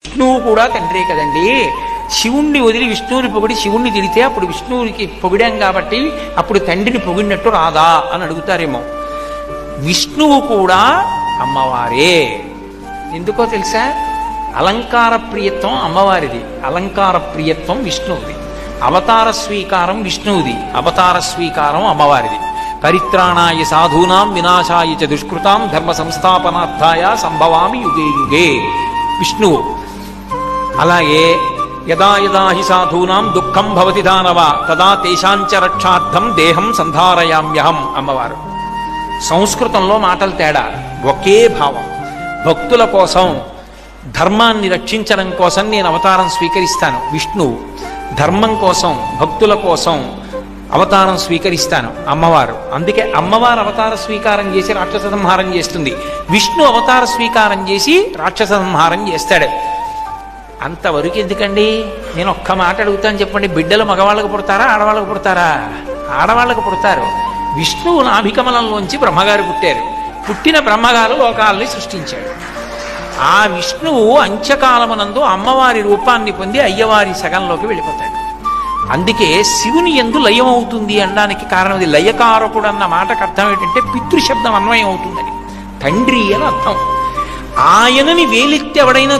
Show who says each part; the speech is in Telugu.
Speaker 1: విష్ణువు కూడా తండ్రే కదండి. శివుణ్ణి వదిలి విష్ణువుని పొగిడి శివుణ్ణి తిడితే అప్పుడు విష్ణువునికి పొగిడాం కాబట్టి అప్పుడు తండ్రిని పొగిడినట్టు రాదా అని అడుగుతారేమో. విష్ణువు కూడా అమ్మవారే. ఎందుకో తెలుసా? అలంకార ప్రియత్వం అమ్మవారిది, అలంకార ప్రియత్వం విష్ణువుది. అవతార స్వీకారం విష్ణువుది, అవతార స్వీకారం అమ్మవారిది. పరిత్రాణాయ సాధూనాం వినాశాయ చ దుష్కృతాం ధర్మ సంస్థాపనార్థాయ సంభవామి యుగే యుగే విష్ణువు. అలాగే యదా యదా హి సాధూనాం దుఃఖం భవతి దానవ తదా తేషాంచ రక్షార్థం దేహం సంధారయామ్యహం అమ్మవారు. సంస్కృతంలో మాటలు తేడా, ఒకే భావం. భక్తుల కోసం, ధర్మాన్ని రక్షించడం కోసం నేను అవతారం స్వీకరిస్తాను విష్ణువు. ధర్మం కోసం, భక్తుల కోసం అవతారం స్వీకరిస్తాను అమ్మవారు. అందుకే అమ్మవారు అవతార స్వీకారం చేసి రాక్షస సంహారం చేస్తుంది, విష్ణు అవతార స్వీకారం చేసి రాక్షస సంహారం చేస్తాడు. అంతవరకు ఎందుకండి? నేను ఒక్క మాట అడుగుతాను, చెప్పండి. బిడ్డలు మగవాళ్ళకు పుడతారా, ఆడవాళ్ళకు పుడతారా? ఆడవాళ్ళకు పుడతారు. విష్ణువు నాభికమలంలోంచి బ్రహ్మగారు పుట్టారు. పుట్టిన బ్రహ్మగారు లోకాలని సృష్టించాడు. ఆ విష్ణువు అంత్యకాలమునందు అమ్మవారి రూపాన్ని పొంది అయ్యవారి సగంలోకి వెళ్ళిపోతాడు. అందుకే శివుని యందు లయం అవుతుంది అనడానికి కారణం ఇది. లయకారకుడు అన్న మాటకు అర్థం ఏంటంటే పితృశబ్దం అన్వయం అవుతుందని, తండ్రి అని అర్థం. ఆయనని వేలెత్తి ఎవడైనా